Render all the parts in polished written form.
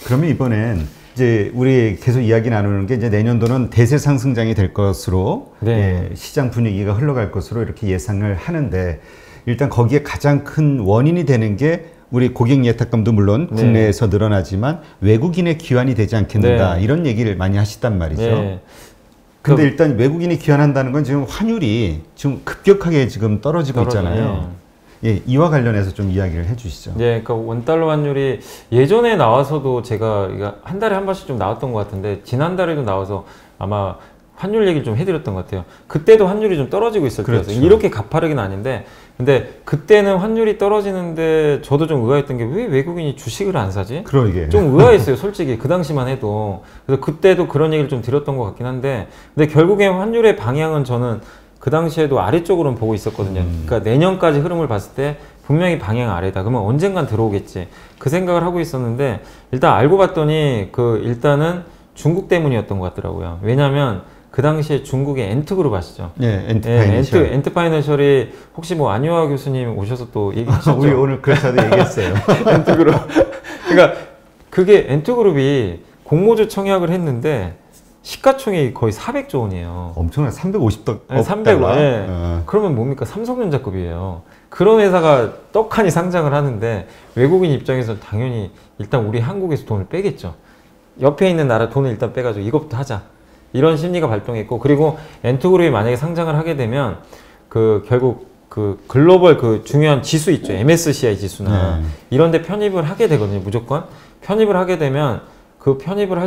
그러면 이번엔 이제 우리 계속 이야기 나누는 게 이제 내년도는 대세 상승장이 될 것으로 네. 예, 시장 분위기가 흘러갈 것으로 이렇게 예상을 하는데 일단 거기에 가장 큰 원인이 되는 게 우리 고객 예탁감도 물론 네. 국내에서 늘어나지만 외국인의 귀환이 되지 않겠는가 네. 이런 얘기를 많이 하시단 말이죠. 네. 근데 일단 외국인이 귀환한다는 건 지금 환율이 지금 급격하게 지금 떨어지고 있잖아요. 예, 이와 관련해서 좀 이야기를 해주시죠. 예, 그러니까 원달러 환율이 예전에 나와서도 제가 한 달에 한 번씩 좀 나왔던 것 같은데 지난달에도 나와서 아마 환율 얘기를 좀 해드렸던 것 같아요. 그때도 환율이 좀 떨어지고 있을 그렇죠. 때였어요. 이렇게 가파르게는 아닌데 근데 그때는 환율이 떨어지는데 저도 좀 의아했던 게 왜 외국인이 주식을 안 사지? 그러게. 좀 의아했어요, 솔직히. 그 당시만 해도. 그래서 그때도 그런 얘기를 좀 드렸던 것 같긴 한데 근데 결국에 환율의 방향은 저는 그 당시에도 아래쪽으로는 보고 있었거든요. 그러니까 내년까지 흐름을 봤을 때 분명히 방향 아래다. 그러면 언젠간 들어오겠지. 그 생각을 하고 있었는데 일단 알고 봤더니 일단은 중국 때문이었던 것 같더라고요. 왜냐하면 그 당시에 중국의 엔트그룹 아시죠? 예, 엔트파이낸셜. 엔트파이낸셜이 혹시 뭐 안유아 교수님 오셔서 또 얘기하셨죠? 우리 오늘 그래서도 얘기했어요. 엔트그룹. 그러니까 그게 엔트그룹이 공모주 청약을 했는데 시가총액이 거의 400조 원이에요. 엄청나요. 350억 네, 300원. 네. 어. 그러면 뭡니까? 삼성전자급이에요. 그런 회사가 떡하니 상장을 하는데 외국인 입장에서 당연히 일단 우리 한국에서 돈을 빼겠죠. 옆에 있는 나라 돈을 일단 빼가지고 이것부터 하자. 이런 심리가 발동했고 그리고 엔트그룹이 만약에 상장을 하게 되면 결국 글로벌 중요한 지수 있죠. MSCI 지수나 이런 데 편입을 하게 되거든요. 무조건. 편입을 하게 되면 그 편입을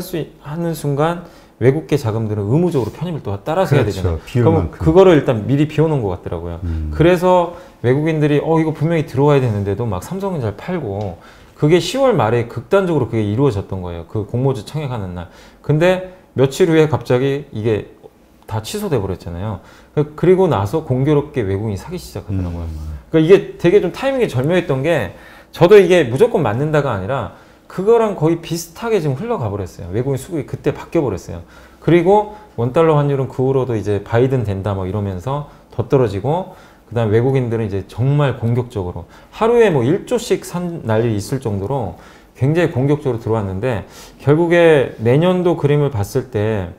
하는 순간 외국계 자금들은 의무적으로 편입을 또 따라서 해야 되잖아요. 그럼 그거를 일단 미리 비워놓은 것 같더라고요. 그래서 외국인들이 이거 분명히 들어와야 되는데도 막 삼성전자를 팔고 그게 10월 말에 극단적으로 그게 이루어졌던 거예요. 그 공모주 청약하는 날. 근데 며칠 후에 갑자기 이게 다 취소돼 버렸잖아요. 그리고 나서 공교롭게 외국인이 사기 시작하더라고요. 그러니까 이게 되게 좀 타이밍이 절묘했던 게 저도 이게 무조건 맞는다가 아니라 그거랑 거의 비슷하게 지금 흘러가 버렸어요. 외국인 수급이 그때 바뀌어 버렸어요. 그리고 원달러 환율은 그 후로도 이제 바이든 된다 뭐 이러면서 더 떨어지고 그 다음에 외국인들은 이제 정말 공격적으로 하루에 뭐 1조씩 산 날이 있을 정도로 굉장히 공격적으로 들어왔는데 결국에 내년도 그림을 봤을 때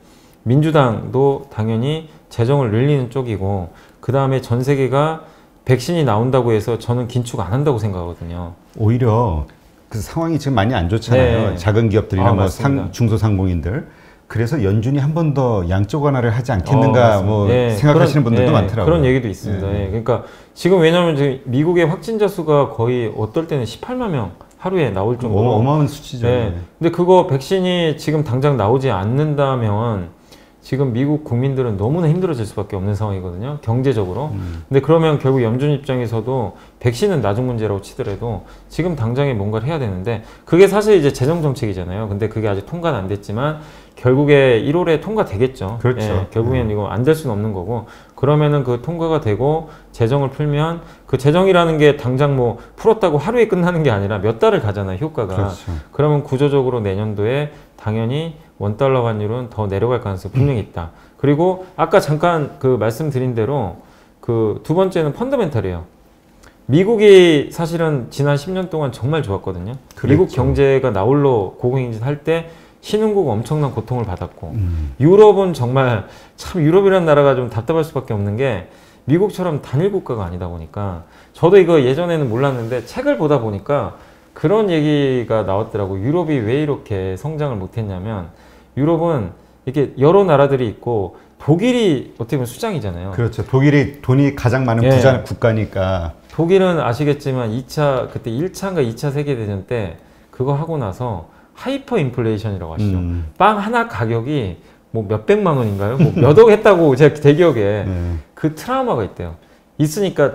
민주당도 당연히 재정을 늘리는 쪽이고 그 다음에 전 세계가 백신이 나온다고 해서 저는 긴축 안 한다고 생각하거든요. 오히려 그 상황이 지금 많이 안 좋잖아요. 네. 작은 기업들이나 뭐 중소상공인들. 그래서 연준이 한 번 더 양적 완화를 하지 않겠는가 뭐 생각하시는 분들도 많더라고요. 그런 얘기도 있습니다. 그러니까 지금 왜냐하면 지금 미국의 확진자 수가 거의 어떨 때는 18만 명 하루에 나올 정도로 어마어마한 수치죠. 근데 그거 백신이 지금 당장 나오지 않는다면 지금 미국 국민들은 너무나 힘들어질 수밖에 없는 상황이거든요. 경제적으로. 근데 그러면 결국 연준 입장에서도 백신은 나중 문제라고 치더라도 지금 당장에 뭔가를 해야 되는데 그게 사실 이제 재정 정책이잖아요. 근데 그게 아직 통과는 안 됐지만 결국에 1월에 통과되겠죠. 그렇죠. 결국엔 이거 안 될 수는 없는 거고 그러면은 그 통과가 되고 재정을 풀면 그 재정이라는 게 당장 뭐 풀었다고 하루에 끝나는 게 아니라 몇 달을 가잖아요. 효과가. 그렇죠. 그러면 구조적으로 내년도에 당연히 원달러 환율은 더 내려갈 가능성이 분명히 있다. 그리고 아까 잠깐 말씀드린 대로 두 번째는 펀더멘탈이에요. 미국이 사실은 지난 10년 동안 정말 좋았거든요. 그랬죠. 미국 경제가 나홀로 고공행진 할 때 신흥국 엄청난 고통을 받았고 유럽은 정말 참 유럽이라는 나라가 좀 답답할 수밖에 없는 게 미국처럼 단일 국가가 아니다 보니까 저도 이거 예전에는 몰랐는데 책을 보다 보니까 그런 얘기가 나왔더라고. 유럽이 왜 이렇게 성장을 못했냐면 유럽은 이렇게 여러 나라들이 있고 독일이 어떻게 보면 수장이잖아요. 그렇죠. 독일이 돈이 가장 많은 부자 국가니까. 독일은 아시겠지만 그때 1차인가 2차 세계대전 때 그거 하고 나서 하이퍼 인플레이션이라고 하시죠. 빵 하나 가격이 뭐 몇백만 원인가요? 뭐 몇억 했다고 제가 대기억에 그 트라우마가 있대요. 있으니까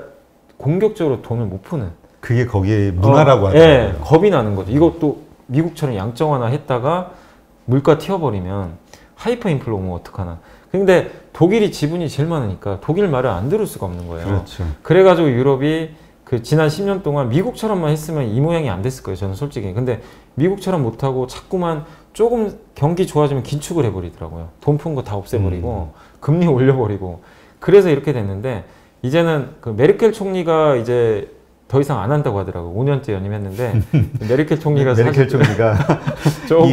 공격적으로 돈을 못 푸는. 그게 거기에 문화라고 하더라고요. 겁이 나는 거죠. 이것도 미국처럼 양적 완화 했다가 물가 튀어버리면 하이퍼 인플레 오면 어떡하나. 근데 독일이 지분이 제일 많으니까 독일 말을 안 들을 수가 없는 거예요. 그렇죠. 그래가지고 유럽이 지난 10년 동안 미국처럼만 했으면 이 모양이 안 됐을 거예요. 저는 솔직히. 근데 미국처럼 못하고 자꾸만 조금 경기 좋아지면 긴축을 해버리더라고요. 돈 푼 거 다 없애버리고 금리 올려버리고 그래서 이렇게 됐는데 이제는 메르켈 총리가 이제 더 이상 안 한다고 하더라고요. 5년째 연임했는데 메르켈 총리가 메르켈 총리가 조금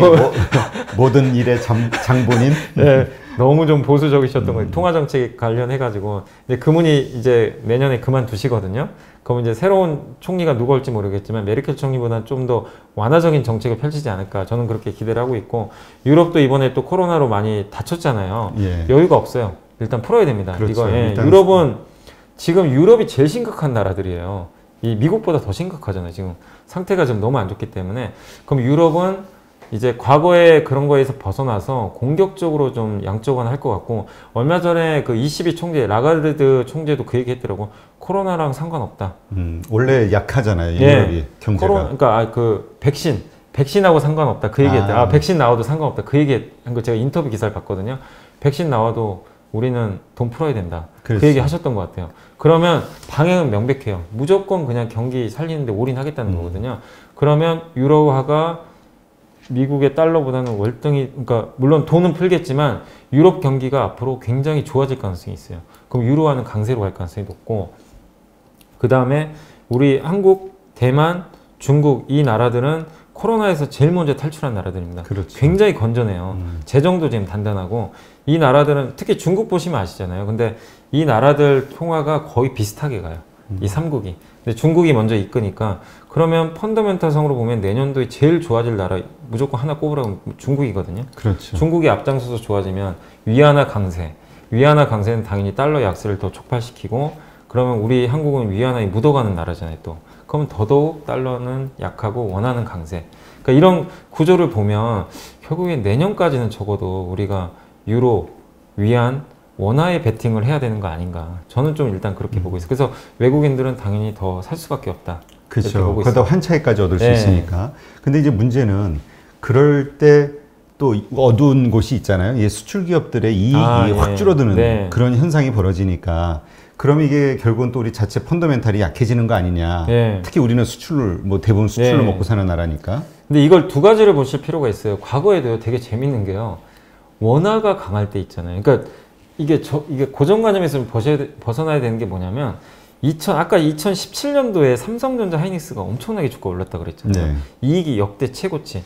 모든 일의 장본인. 네, 너무 좀 보수적이셨던 거예요. 통화 정책 관련해가지고. 근데 그분이 이제 내년에 그만두시거든요. 그럼 이제 새로운 총리가 누가 올지 모르겠지만 메르켈 총리보다는 좀 더 완화적인 정책을 펼치지 않을까. 저는 그렇게 기대를 하고 있고, 유럽도 이번에 또 코로나로 많이 다쳤잖아요. 예. 여유가 없어요. 일단 풀어야 됩니다. 그렇죠. 이거 일단 유럽은 지금 유럽이 제일 심각한 나라들이에요. 이 미국보다 더 심각하잖아요. 지금 상태가 좀 너무 안 좋기 때문에. 그럼 유럽은 이제 과거에 그런 거에서 벗어나서 공격적으로 좀 양쪽은 할 것 같고, 얼마 전에 그 ECB 총재 라가르드 총재도 그 얘기 했더라고. 코로나랑 상관없다. 원래 약하잖아요. 예. 유럽이 경제가. 그러니까 그 백신하고 상관없다. 그 얘기 했대요. 백신 나와도 상관없다. 그 얘기 한 거 제가 인터뷰 기사를 봤거든요. 백신 나와도 우리는 돈 풀어야 된다. 그렇지. 그 얘기 하셨던 것 같아요. 그러면 방향은 명백해요. 무조건 그냥 경기 살리는데 올인하겠다는 거거든요. 그러면 유로화가 미국의 달러보다는 월등히, 그러니까 물론 돈은 풀겠지만 유럽 경기가 앞으로 굉장히 좋아질 가능성이 있어요. 그럼 유로화는 강세로 갈 가능성이 높고, 그 다음에 우리 한국, 대만, 중국 이 나라들은 코로나에서 제일 먼저 탈출한 나라들입니다. 그렇죠. 굉장히 건전해요. 재정도 지금 단단하고, 이 나라들은 특히 중국 보시면 아시잖아요. 근데 이 나라들 통화가 거의 비슷하게 가요. 이 3국이. 근데 중국이 먼저 이끄니까, 그러면 펀더멘탈성으로 보면 내년도에 제일 좋아질 나라 무조건 하나 꼽으라면 중국이거든요. 그렇죠. 중국이 앞장서서 좋아지면 위안화 강세. 위안화 강세는 당연히 달러 약세를 더 촉발시키고, 그러면 우리 한국은 위안화에 묻어가는 나라잖아요, 또. 그러면 더더욱 달러는 약하고 원화는 강세. 그러니까 이런 구조를 보면 결국에 내년까지는 적어도 우리가 유로, 위안, 원화에 베팅을 해야 되는 거 아닌가. 저는 좀 일단 그렇게 보고 있어요. 그래서 외국인들은 당연히 더 살 수밖에 없다. 그렇죠. 그러다 환차익까지 얻을 수 네. 있으니까. 근데 이제 문제는 그럴 때 또 어두운 곳이 있잖아요. 이 수출 기업들의 이익이 확 줄어드는 네. 그런 현상이 벌어지니까, 그러면 이게 결국은 또 우리 자체 펀더멘탈이 약해지는 거 아니냐. 네. 특히 우리는 수출을 뭐 대부분 수출로 네. 먹고 사는 나라니까. 근데 이걸 두 가지를 보실 필요가 있어요. 과거에도요, 되게 재밌는 게요. 원화가 강할 때 있잖아요. 그러니까 이게 고정관념에서 벗어나야 되는 게 뭐냐면, 아까 2017년도에 삼성전자 하이닉스가 엄청나게 주가 올랐다 그랬잖아요. 네. 이익이 역대 최고치.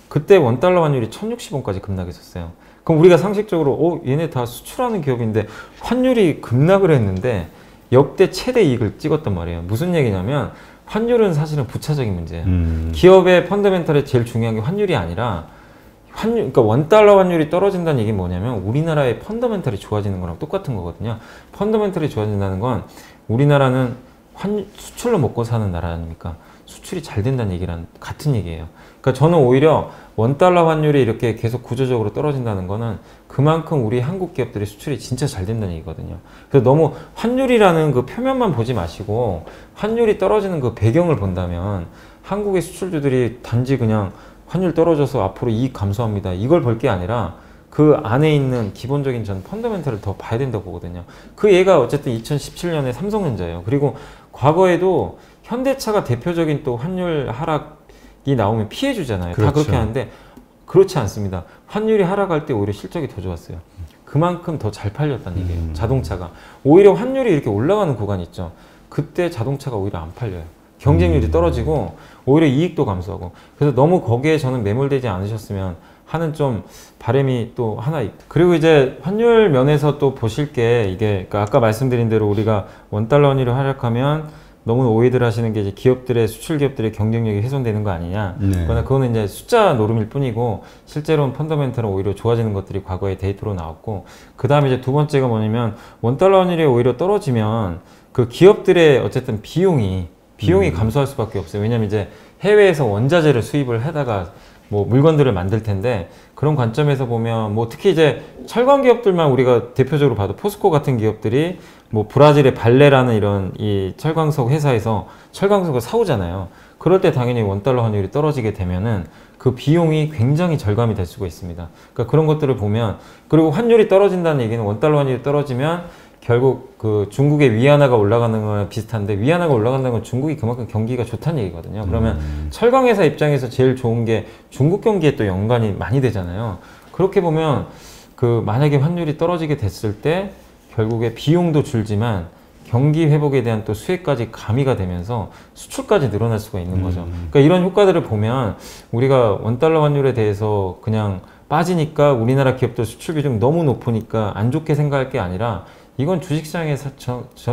그때 원달러 환율이 1060원까지 급락했었어요. 그럼 우리가 상식적으로 얘네 다 수출하는 기업인데 환율이 급락을 했는데 역대 최대 이익을 찍었단 말이에요. 무슨 얘기냐면, 환율은 사실은 부차적인 문제예요. 기업의 펀더멘털에 제일 중요한 게 환율이 아니라, 그러니까 원달러 환율이 떨어진다는 얘기는 뭐냐면 우리나라의 펀더멘털이 좋아지는 거랑 똑같은 거거든요. 펀더멘털이 좋아진다는 건 우리나라는 수출로 먹고 사는 나라 아닙니까? 수출이 잘 된다는 얘기랑 같은 얘기예요. 그러니까 저는 오히려 원달러 환율이 이렇게 계속 구조적으로 떨어진다는 거는 그만큼 우리 한국 기업들의 수출이 진짜 잘 된다는 얘기거든요. 그래서 너무 환율이라는 그 표면만 보지 마시고 환율이 떨어지는 그 배경을 본다면 한국의 수출주들이 단지 그냥 환율 떨어져서 앞으로 이익 감소합니다, 이걸 볼 게 아니라 그 안에 있는 기본적인 전 펀더멘털을 더 봐야 된다고 보거든요. 그 예가 어쨌든 2017년에 삼성전자예요. 그리고 과거에도 현대차가 대표적인 또 환율 하락이 나오면 피해주잖아요. 그렇죠. 다 그렇게 하는데 그렇지 않습니다. 환율이 하락할 때 오히려 실적이 더 좋았어요. 그만큼 더 잘 팔렸다는 얘기예요. 자동차가. 오히려 환율이 이렇게 올라가는 구간이 있죠. 그때 자동차가 오히려 안 팔려요. 경쟁률이 떨어지고 오히려 이익도 감소하고. 그래서 너무 거기에 저는 매몰되지 않으셨으면 하는 좀 바람이 또 하나 있고. 그리고 이제 환율 면에서 또 보실 게 이게, 그러니까 아까 말씀드린 대로 우리가 원달러 환율이 하락하면 너무 오해들 하시는 게 이제 기업들의, 수출 기업들의 경쟁력이 훼손되는 거 아니냐. 네. 그거는 이제 숫자 노름일 뿐이고 실제로는 펀더멘털은 오히려 좋아지는 것들이 과거에 데이터로 나왔고, 그 다음에 이제 두 번째가 뭐냐면 원달러 환율이 오히려 떨어지면 그 기업들의 어쨌든 비용이 감소할 수밖에 없어요. 왜냐면 이제 해외에서 원자재를 수입을 하다가 뭐 물건들을 만들 텐데, 그런 관점에서 보면 뭐 특히 이제 철강 기업들만 우리가 대표적으로 봐도 포스코 같은 기업들이 뭐 브라질의 발레라는 이런 이 철광석 회사에서 철광석을 사오잖아요. 그럴 때 당연히 원달러 환율이 떨어지게 되면은 그 비용이 굉장히 절감이 될 수가 있습니다. 그러니까 그런 것들을 보면, 그리고 환율이 떨어진다는 얘기는 원달러 환율이 떨어지면 결국 그 중국의 위안화가 올라가는 거랑 비슷한데, 위안화가 올라간다는 건 중국이 그만큼 경기가 좋다는 얘기거든요. 그러면 철강회사 입장에서 제일 좋은 게 중국 경기에 또 연관이 많이 되잖아요. 그렇게 보면 그 만약에 환율이 떨어지게 됐을 때 결국에 비용도 줄지만 경기 회복에 대한 또 수혜까지 가미가 되면서 수출까지 늘어날 수가 있는 거죠. 그러니까 이런 효과들을 보면 우리가 원달러 환율에 대해서 그냥 빠지니까 우리나라 기업들 수출 비중 너무 높으니까 안 좋게 생각할 게 아니라 이건 주식시장에서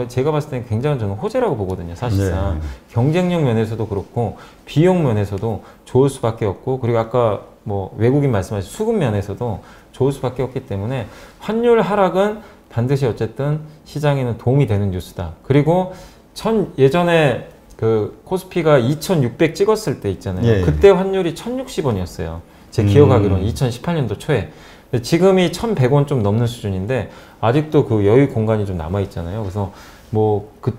제가 봤을 때는 굉장히 저는 호재라고 보거든요. 사실상 경쟁력 면에서도 그렇고 비용 면에서도 좋을 수밖에 없고, 그리고 아까 뭐 외국인 말씀하신 수급 면에서도 좋을 수밖에 없기 때문에 환율 하락은 반드시 어쨌든 시장에는 도움이 되는 뉴스다. 그리고 예전에 그 코스피가 2600 찍었을 때 있잖아요. 그때 환율이 1060원이었어요. 제 기억하기로는 2018년도 초에. 지금이 1100원 좀 넘는 수준인데 아직도 그 여유 공간이 좀 남아 있잖아요. 그래서 뭐 그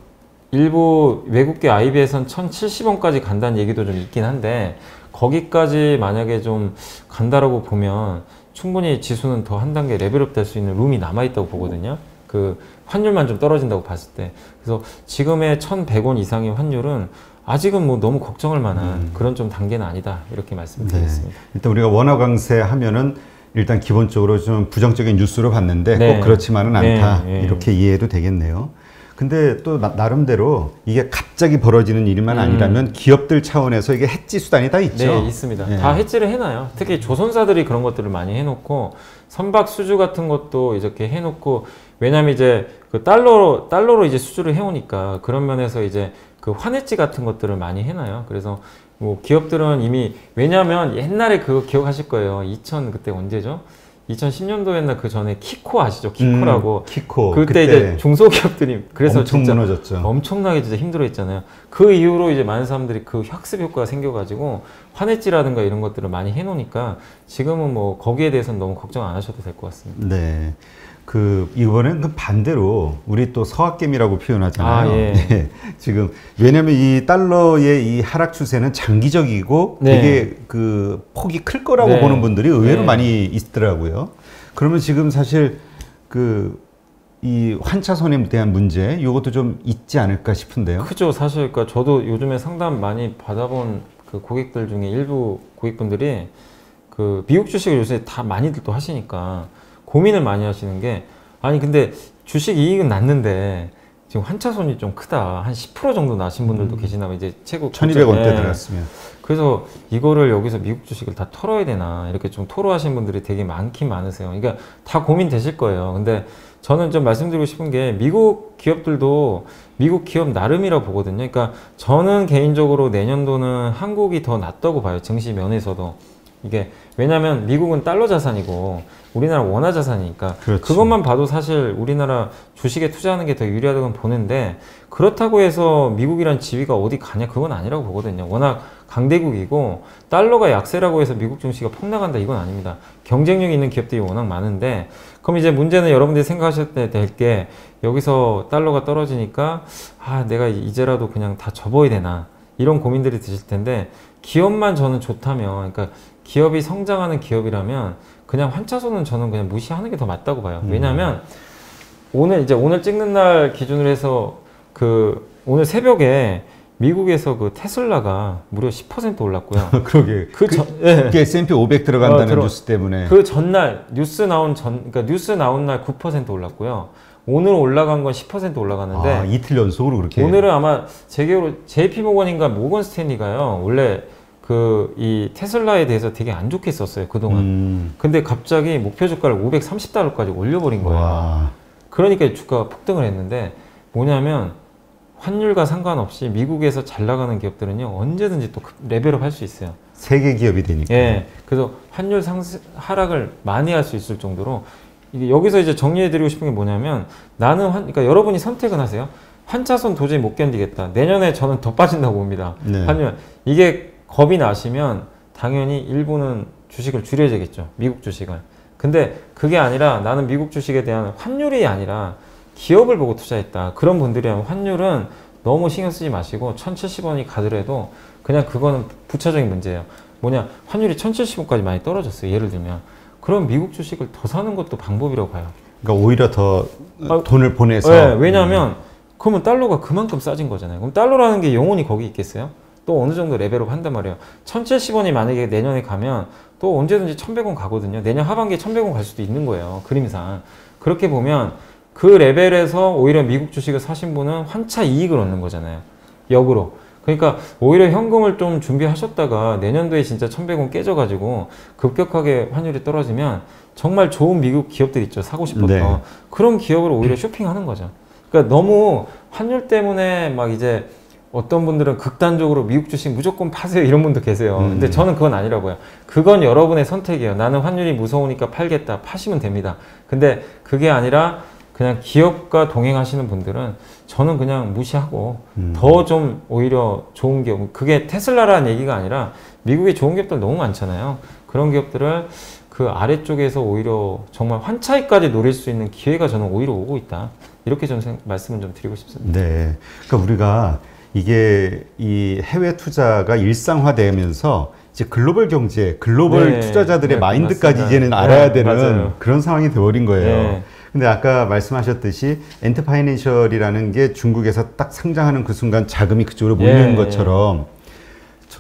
일부 외국계 IB에선 1070원까지 간다는 얘기도 좀 있긴 한데, 거기까지 만약에 좀 간다라고 보면 충분히 지수는 더 한 단계 레벨업 될 수 있는 룸이 남아 있다고 보거든요. 그 환율만 좀 떨어진다고 봤을 때. 그래서 지금의 1100원 이상의 환율은 아직은 뭐 너무 걱정할 만한 그런 좀 단계는 아니다, 이렇게 말씀드리겠습니다. 일단 우리가 원화 강세 하면은 일단 기본적으로 좀 부정적인 뉴스로 봤는데 꼭 그렇지만은 않다, 이렇게 이해해도 되겠네요. 근데 또 나름대로 이게 갑자기 벌어지는 일만 아니라면 기업들 차원에서 이게 해지 수단이 다 있죠. 네, 있습니다. 다 해지를 해놔요. 특히 조선사들이 그런 것들을 많이 해놓고, 선박 수주 같은 것도 이렇게 해놓고, 왜냐면 이제 그 달러로 이제 수주를 해오니까 그런 면에서 이제 그 환해지 같은 것들을 많이 해놔요. 그래서 뭐 기업들은 이미, 왜냐면 옛날에 그거 기억하실 거예요. 그때 언제죠? 2010년도였나 그 전에 키코 아시죠? 키코라고. 키코. 그때 이제 중소기업들이 그래서 엄청 진짜 무너졌죠. 엄청나게 진짜 힘들어했잖아요. 그 이후로 이제 많은 사람들이 그 학습 효과가 생겨가지고 환해지라든가 이런 것들을 많이 해놓으니까 지금은 뭐 거기에 대해서는 너무 걱정 안 하셔도 될 것 같습니다. 네. 이번엔 그 반대로 우리 또 서학개미라고 표현하잖아요. 지금 왜냐면 이 달러의 이 하락 추세는 장기적이고 되게 그 폭이 클 거라고 보는 분들이 의외로 많이 있더라고요. 그러면 지금 사실 이 환차손에 대한 문제, 이것도 좀 있지 않을까 싶은데요. 그죠. 사실 그러니까 저도 요즘에 상담 많이 받아본 그 고객들 중에 일부 고객분들이 그 미국 주식을 요새 다 많이들 또 하시니까 고민을 많이 하시는 게, 아니 근데 주식 이익은 났는데 지금 환차손이 좀 크다, 한 10% 정도 나신 분들도 계시나 봐. 이제 최고 1200원대 들어갔으면. 그래서 이거를 여기서 미국 주식을 다 털어야 되나, 이렇게 좀 토로하신 분들이 되게 많긴 많으세요. 그러니까 다 고민되실 거예요. 근데 저는 좀 말씀드리고 싶은 게, 미국 기업들도 미국 기업 나름이라 보거든요. 그러니까 저는 개인적으로 내년도는 한국이 더 낫다고 봐요. 증시 면에서도. 이게 왜냐면 미국은 달러 자산이고 우리나라 원화 자산이니까 그것만 봐도 사실 우리나라 주식에 투자하는 게 더 유리하다고 보는데, 그렇다고 해서 미국이란 지위가 어디 가냐, 그건 아니라고 보거든요. 워낙 강대국이고 달러가 약세라고 해서 미국 증시가 폭락한다, 이건 아닙니다. 경쟁력 있는 기업들이 워낙 많은데, 그럼 이제 문제는 여러분들이 생각하실 때 될 게, 여기서 달러가 떨어지니까 내가 이제라도 그냥 다 접어야 되나, 이런 고민들이 드실 텐데, 기업만 저는 좋다면, 그러니까 기업이 성장하는 기업이라면 그냥 환차손은 저는 그냥 무시하는 게 더 맞다고 봐요. 왜냐하면 오늘 찍는 날 기준으로 해서 오늘 새벽에 미국에서 그 테슬라가 무려 10% 올랐고요. 그러게. 그게 S&P 500 들어간다는 뉴스 때문에. 그 전날 뉴스 나온 날 9% 올랐고요. 오늘 올라간 건 10% 올라갔는데, 이틀 연속으로 그렇게. 오늘은 아마 제 기억으로 JP 모건인가 모건 스탠리가요, 원래 이 테슬라에 대해서 되게 안 좋게 썼어요, 그동안. 근데 갑자기 목표 주가를 530달러까지 올려버린 거예요. 와. 그러니까 주가가 폭등을 했는데, 뭐냐면 환율과 상관없이 미국에서 잘 나가는 기업들은요, 언제든지 또 레벨업 할 수 있어요. 세계 기업이 되니까. 그래서 환율 하락을 많이 할 수 있을 정도로, 이게 여기서 이제 정리해드리고 싶은 게 뭐냐면, 그러니까 여러분이 선택은 하세요. 환차손 도저히 못 견디겠다, 내년에 저는 더 빠진다고 봅니다. 환율. 이게 겁이 나시면 당연히 일부는 주식을 줄여야 되겠죠, 미국 주식을. 근데 그게 아니라, 나는 미국 주식에 대한 환율이 아니라 기업을 보고 투자했다, 그런 분들이라면 환율은 너무 신경 쓰지 마시고 1070원이 가더라도 그냥 그거는 부차적인 문제예요. 뭐냐, 환율이 1070원까지 많이 떨어졌어요, 예를 들면. 그럼 미국 주식을 더 사는 것도 방법이라고 봐요. 그러니까 오히려 더 돈을 보내서. 왜냐하면 그러면 달러가 그만큼 싸진 거잖아요. 그럼 달러라는 게 영원히 거기 있겠어요? 또 어느 정도 레벨업 한단 말이에요. 1070원이 만약에 내년에 가면 또 언제든지 1100원 가거든요. 내년 하반기에 1100원 갈 수도 있는 거예요, 그림상. 그렇게 보면 그 레벨에서 오히려 미국 주식을 사신 분은 환차 이익을 얻는 거잖아요. 역으로. 그러니까 오히려 현금을 좀 준비하셨다가 내년도에 진짜 1100원 깨져가지고 급격하게 환율이 떨어지면 정말 좋은 미국 기업들 있죠. 사고 싶었던. 네. 그런 기업을 오히려 쇼핑하는 거죠. 그러니까 너무 환율 때문에 막 이제 어떤 분들은 극단적으로 미국 주식 무조건 파세요 이런 분도 계세요. 근데 저는 그건 아니라고요. 그건 여러분의 선택이에요. 나는 환율이 무서우니까 팔겠다. 파시면 됩니다. 근데 그게 아니라 그냥 기업과 동행하시는 분들은 저는 그냥 무시하고 더 좀 오히려 좋은 기업, 그게 테슬라라는 얘기가 아니라 미국에 좋은 기업들 너무 많잖아요. 그런 기업들을 그 아래쪽에서 오히려 정말 환차익까지 노릴 수 있는 기회가 저는 오히려 오고 있다. 이렇게 저는 말씀을 좀 드리고 싶습니다. 네. 그러니까 우리가 이게 이 해외 투자가 일상화되면서 이제 글로벌 경제, 글로벌 네, 투자자들의 네, 마인드까지 맞습니다. 이제는 알아야 네, 되는 맞아요. 그런 상황이 되어버린 거예요. 네. 근데 아까 말씀하셨듯이 엔트파이낸셜이라는 게 중국에서 딱 상장하는 그 순간 자금이 그쪽으로 몰리는 것처럼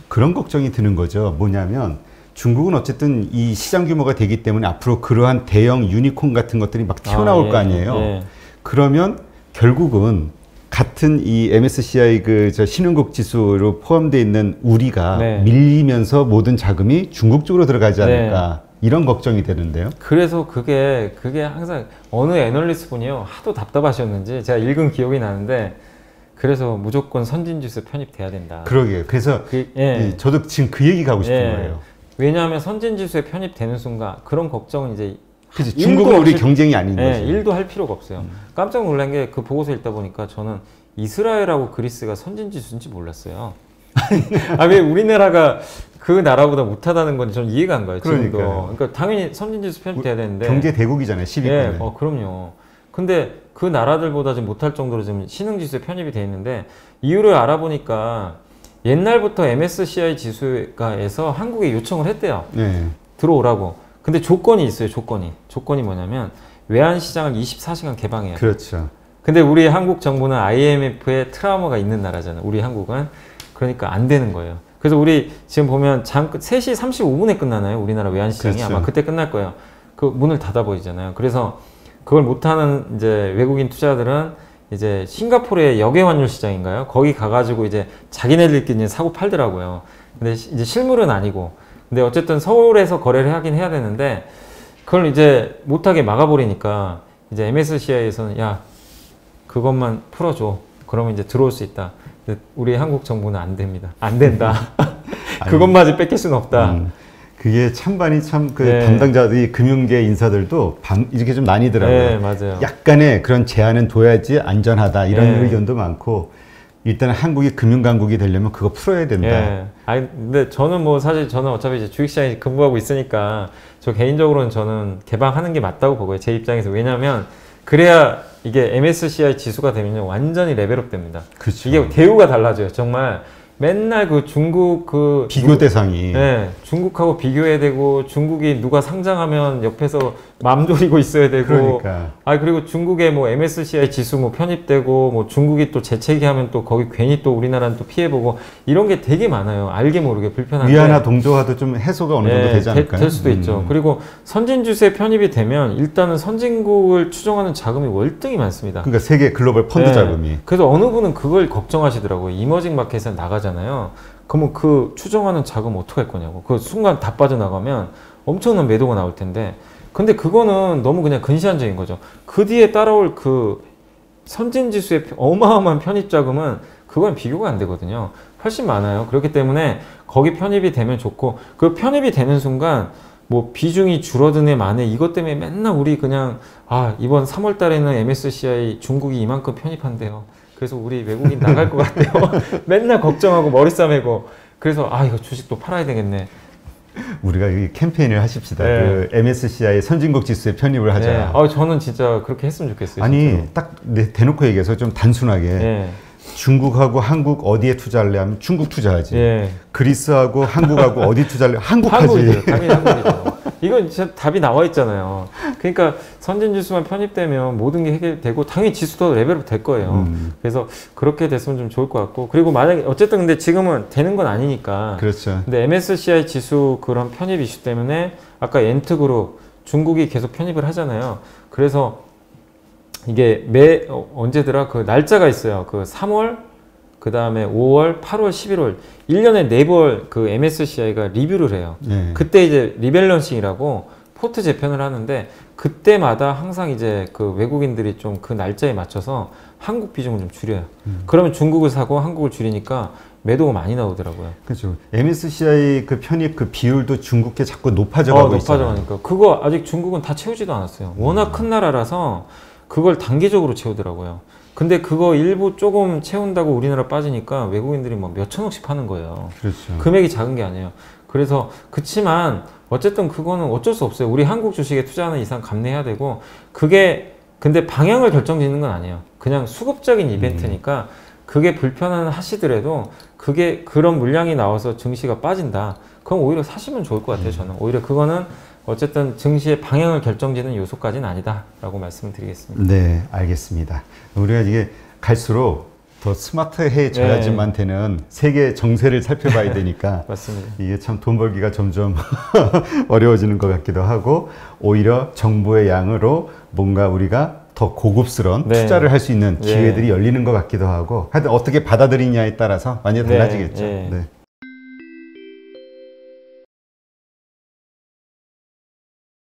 그런 걱정이 드는 거죠. 뭐냐면 중국은 어쨌든 이 시장 규모가 되기 때문에 앞으로 그러한 대형 유니콘 같은 것들이 막 튀어나올 거 아니에요. 그러면 결국은 같은 이 MSCI 저 신흥국 지수로 포함되어 있는 우리가 밀리면서 모든 자금이 중국 쪽으로 들어가지 않을까. 이런 걱정이 되는데요. 그래서 그게 항상 어느 애널리스트 분이요 하도 답답하셨는지 제가 읽은 기억이 나는데 그래서 무조건 선진지수 편입돼야 된다. 그러게요. 그래서 저도 지금 그 얘기 가고 싶은 거예요. 왜냐하면 선진지수에 편입되는 순간 그런 걱정은 이제 그치, 중국은 우리 경쟁이 아닌 거지. 1도 할 필요가 없어요. 깜짝 놀란 게 그 보고서 읽다 보니까 저는 이스라엘하고 그리스가 선진지수인지 몰랐어요. 왜 우리나라가 그 나라보다 못하다는 건지 저는 이해가 안 가요. 그러니까 당연히 선진지수 편입돼야 되는데. 경제 대국이잖아요. 10위권은. 그럼요. 근데 그 나라들보다 좀 못할 정도로 지금 신흥지수에 편입이 돼 있는데 이유를 알아보니까 옛날부터 MSCI 지수가에서 한국에 요청을 했대요. 들어오라고. 근데 조건이 있어요. 조건이 뭐냐면 외환시장을 24시간 개방해야 돼요. 그렇죠. 근데 우리 한국 정부는 IMF에 트라우마가 있는 나라잖아요. 우리 한국은. 그러니까 안 되는 거예요. 그래서 우리 지금 보면 3시 35분에 끝나나요? 우리나라 외환시장이. 그렇죠. 아마 그때 끝날 거예요. 그 문을 닫아버리잖아요. 그래서 그걸 못하는 이제 외국인 투자들은 이제 싱가포르의 역외환율 시장인가요? 거기 가가지고 이제 자기네들끼리 사고 팔더라고요. 근데 이제 실물은 아니고. 근데 어쨌든 서울에서 거래를 하긴 해야 되는데 그걸 이제 못하게 막아버리니까 이제 MSCI에서는 야, 그것만 풀어줘. 그러면 이제 들어올 수 있다. 우리 한국 정부는 안 됩니다. 안 된다. 그것마저 뺏길 수는 없다. 그게 찬반이 참 담당자들이 금융계 인사들도 이렇게 좀 나뉘더라고요. 맞아요. 약간의 그런 제한은 둬야지 안전하다 이런 의견도 많고 일단 한국이 금융강국이 되려면 그거 풀어야 된다. 근데 저는 사실 저는 어차피 이제 주식시장에 근무하고 있으니까 저 개인적으로는 저는 개방하는 게 맞다고 보고요. 제 입장에서. 왜냐하면 그래야 이게 MSCI 지수가 되면 완전히 레벨업 됩니다. 그쵸. 이게 대우가 달라져요. 정말 맨날 그 중국 비교 대상이 중국하고 비교해야 되고 중국이 누가 상장하면 옆에서 맘 졸이고 있어야 되고 그러니까. 그리고 중국에 MSCI 지수 편입되고 중국이 또 재채기하면 또 거기 괜히 또 우리나라는 또 피해보고 이런 게 되게 많아요. 알게 모르게 불편한데 위안화 동조화도 좀 해소가 어느 정도 되지 않을까요? 될 수도 있죠. 그리고 선진주수에 편입이 되면 일단은 선진국을 추종하는 자금이 월등히 많습니다. 그러니까 세계 글로벌 펀드 자금이. 그래서 어느 분은 그걸 걱정하시더라고요. 이머징 마켓에 나가잖아요. 그러면 그 추정하는 자금 어떻게 할 거냐고. 그 순간 다 빠져나가면 엄청난 매도가 나올 텐데 근데 그거는 너무 그냥 근시안적인 거죠. 그 뒤에 따라올 그 선진지수의 어마어마한 편입 자금은 그건 비교가 안 되거든요. 훨씬 많아요. 그렇기 때문에 거기 편입이 되면 좋고 그 편입이 되는 순간 비중이 줄어드네 마네 이것 때문에 맨날 우리 그냥 이번 3월 달에는 MSCI 중국이 이만큼 편입한대요. 그래서 우리 외국인 나갈 것 같아요. 맨날 걱정하고 머리 싸매고 그래서 이거 주식도 팔아야 되겠네. 우리가 이 캠페인을 하십시다. 그 MSCI 선진국 지수에 편입을 하자. 저는 진짜 그렇게 했으면 좋겠어요. 아니 진짜로. 딱 대놓고 얘기해서 좀 단순하게 중국하고 한국 어디에 투자할래 하면 중국 투자하지. 그리스하고 한국하고 어디 투자할래? 한국 하지. 당연히 한국이죠. 이건 진짜 답이 나와 있잖아요. 그러니까 선진지수만 편입되면 모든 게 해결되고 당연히 지수도 레벨업 될 거예요. 그래서 그렇게 됐으면 좀 좋을 것 같고 그리고 만약에 어쨌든 근데 지금은 되는 건 아니니까. 그렇죠. 근데 MSCI 지수 그런 편입 이슈 때문에 아까 엔트그룹 중국이 계속 편입을 하잖아요. 그래서 이게 언제더라? 그 날짜가 있어요. 그 3월, 그 다음에 5월, 8월, 11월 1년에 4번 그 MSCI가 리뷰를 해요. 네. 그때 이제 리밸런싱이라고 포트 재편을 하는데 그때마다 항상 이제 그 외국인들이 좀 그 날짜에 맞춰서 한국 비중을 좀 줄여요. 그러면 중국을 사고 한국을 줄이니까 매도가 많이 나오더라고요. 그렇죠. MSCI 그 편입 그 비율도 중국계 자꾸 높아져가고 있어요. 높아져가니까 그거 아직 중국은 다 채우지도 않았어요. 워낙 큰 나라라서 그걸 단계적으로 채우더라고요. 근데 그거 일부 조금 채운다고 우리나라 빠지니까 외국인들이 뭐 몇천억씩 파는 거예요. 그렇죠. 금액이 작은 게 아니에요. 그래서 그치만 어쨌든 그거는 어쩔 수 없어요. 우리 한국 주식에 투자하는 이상 감내해야 되고 그게 근데 방향을 결정짓는 건 아니에요. 그냥 수급적인 이벤트니까 그게 불편한 하시더라도 그게 그런 물량이 나와서 증시가 빠진다. 그럼 오히려 사시면 좋을 것 같아요. 저는 오히려 그거는 어쨌든 증시의 방향을 결정짓는 요소까지는 아니다라고 말씀을 드리겠습니다. 네, 알겠습니다. 우리가 이게 갈수록 더 스마트해져야지만 되는 세계 정세를 살펴봐야 되니까 맞습니다. 이게 참 돈 벌기가 점점 어려워지는 것 같기도 하고 오히려 정보의 양으로 뭔가 우리가 더 고급스러운 투자를 할 수 있는 기회들이 열리는 것 같기도 하고 하여튼 어떻게 받아들이냐에 따라서 많이 달라지겠죠. 네.